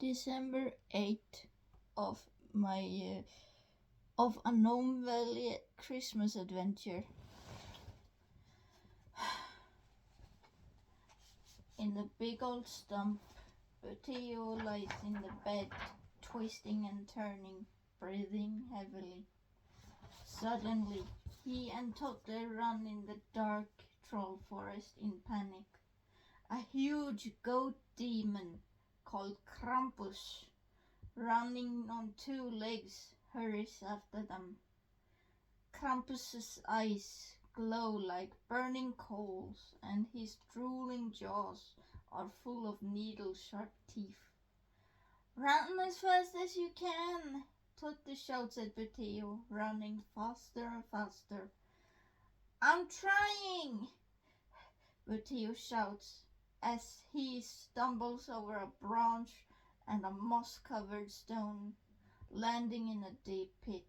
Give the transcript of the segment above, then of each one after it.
December 8th of my of a Gnome Valley Christmas adventure. In the big old stump, Theo lies in the bed, twisting and turning, breathing heavily. Suddenly, he and Toddler run in the dark troll forest in panic. A huge goat demon called Krampus, running on two legs, hurries after them. Krampus's eyes glow like burning coals, and his drooling jaws are full of needle-sharp teeth. "Run as fast as you can!" Totti shouts at Theo, running faster and faster. "I'm trying!" Theo shouts as he stumbles over a branch and a moss-covered stone, landing in a deep pit.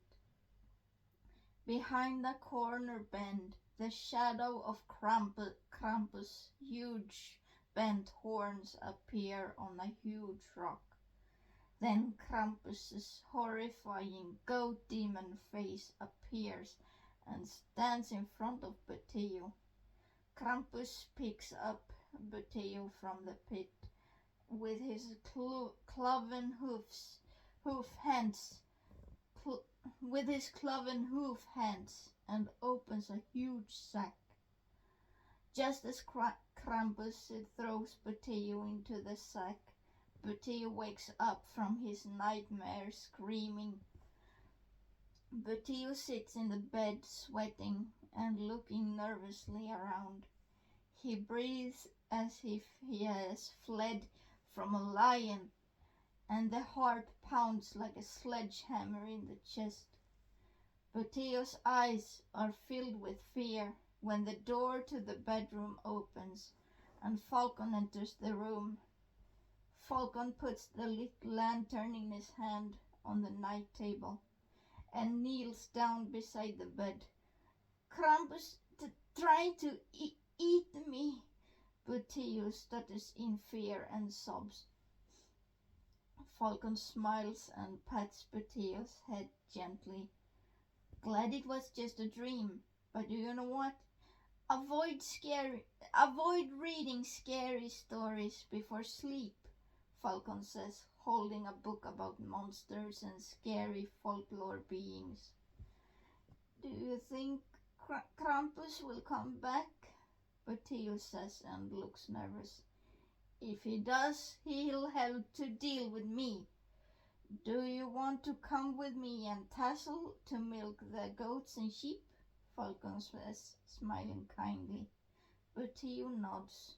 Behind a corner bend, the shadow of Krampus' huge bent horns appear on a huge rock. Then Krampus's horrifying goat demon face appears and stands in front of Theo. Krampus picks up Theo from the pit with his cloven hoof hands and opens a huge sack. Just as Krampus throws Theo into the sack, Theo wakes up from his nightmare screaming. Theo sits in the bed sweating and looking nervously around. He breathes as if he has fled from a lion, and the heart pounds like a sledgehammer in the chest. Theo's eyes are filled with fear when the door to the bedroom opens and Falcon enters the room. Falcon puts the lit lantern in his hand on the night table and kneels down beside the bed. "Krampus trying to eat me," Theo stutters in fear and sobs. Falcon smiles and pats Theo's head gently. "Glad it was just a dream, but do you know what? Avoid reading scary stories before sleep," Falcon says, holding a book about monsters and scary folklore beings. "Do you think Krampus will come back?" Theo says and looks nervous. "If he does, he'll have to deal with me. Do you want to come with me and Tassel to milk the goats and sheep?" Falcon says, smiling kindly. Theo nods.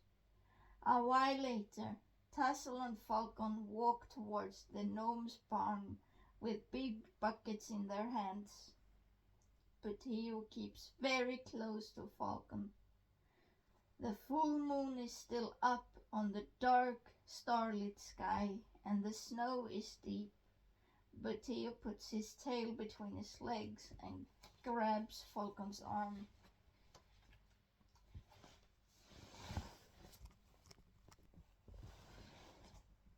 A while later, Tassel and Falcon walk towards the gnome's barn with big buckets in their hands. Theo keeps very close to Falcon. The full moon is still up on the dark, starlit sky, and the snow is deep. Theo puts his tail between his legs and grabs Falcon's arm.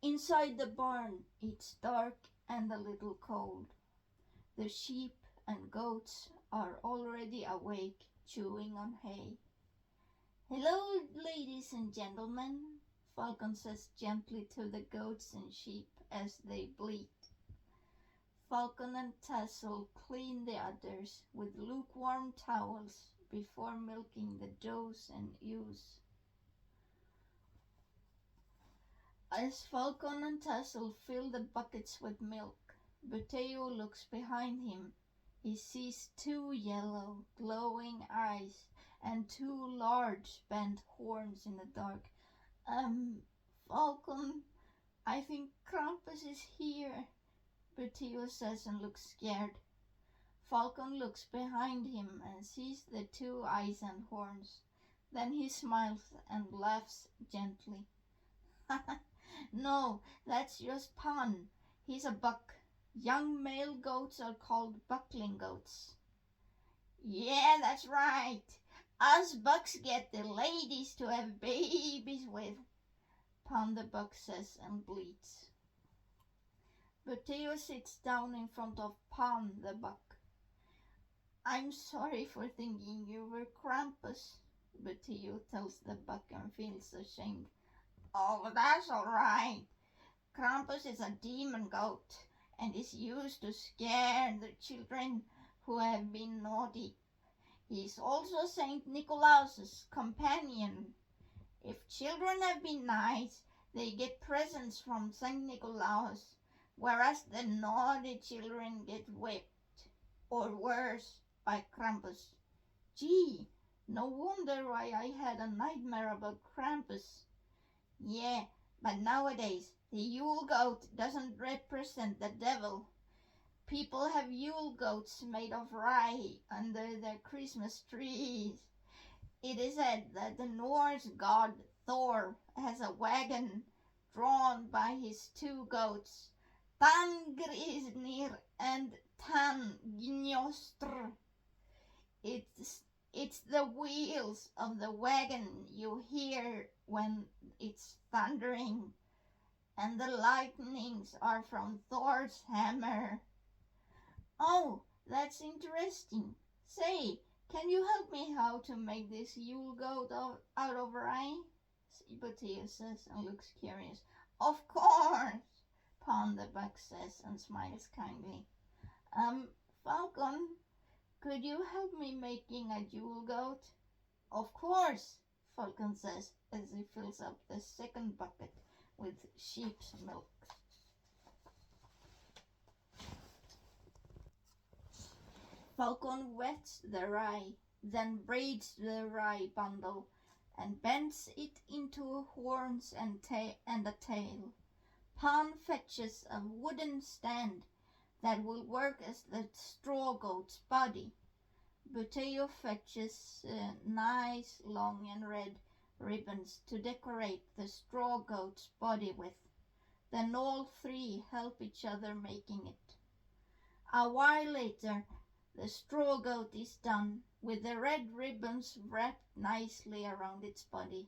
Inside the barn, it's dark and a little cold. The sheep and goats are already awake, chewing on hay. "Hello, ladies and gentlemen," Falcon says gently to the goats and sheep as they bleat. Falcon and Tassel clean the udders with lukewarm towels before milking the does and ewes. As Falcon and Tassel fill the buckets with milk, Theo looks behind him. He sees two yellow, glowing eyes and two large bent horns in the dark. Falcon, I think Krampus is here," Theo says and looks scared. Falcon looks behind him and sees the two eyes and horns. Then he smiles and laughs gently. "No, that's just pun. He's a buck. Young male goats are called buckling goats." "Yeah, that's right. Us bucks get the ladies to have babies with," Pound the Buck says and bleats. Butteo sits down in front of Pan the buck. I'm sorry for thinking you were Krampus, Butteo tells the buck and feels ashamed. Oh, that's all right. Krampus is a demon goat and is used to scare the children who have been naughty. He is also Saint Nicolaus's companion. If children have been nice, they get presents from Saint Nicolaus, whereas the naughty children get whipped, or worse, by Krampus. Gee, no wonder why I had a nightmare about Krampus. Yeah, but nowadays the Yule goat doesn't represent the devil. People have Yule goats made of rye under their Christmas trees. It is said that the Norse god Thor has a wagon drawn by his two goats, Tangrisnir and Tangnostr. It's the wheels of the wagon you hear when it's thundering, and the lightnings are from Thor's hammer. Oh, that's interesting. Say, can you help me how to make this Yule goat out of rye? Butteo says and looks curious. Of course, Pond the buck says and smiles kindly. Falcon, could you help me making a Yule goat? Of course, Falcon says as he fills up the second bucket with sheep's milk. Falcon wets the rye, then braids the rye bundle and bends it into horns and a tail. Pan fetches a wooden stand that will work as the straw goat's body. Butteo fetches nice long and red ribbons to decorate the straw goat's body with. Then all three help each other making it. A while later, the straw goat is done, with the red ribbons wrapped nicely around its body.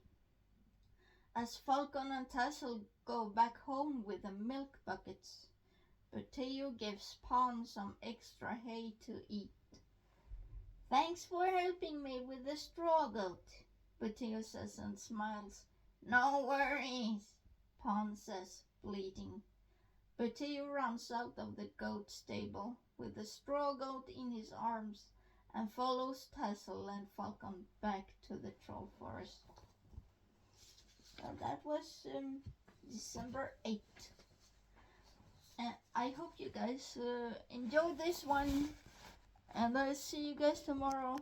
As Falcon and Tassel go back home with the milk buckets, Butteo gives Pan some extra hay to eat. Thanks for helping me with the straw goat, Butteo says and smiles. No worries, Pan says, bleating. Butteo runs out of the goat stable with the straw goat in his arms and follows Tassel and Falcon back to the troll forest. So that was December 8th. And I hope you guys enjoyed this one, and I'll see you guys tomorrow.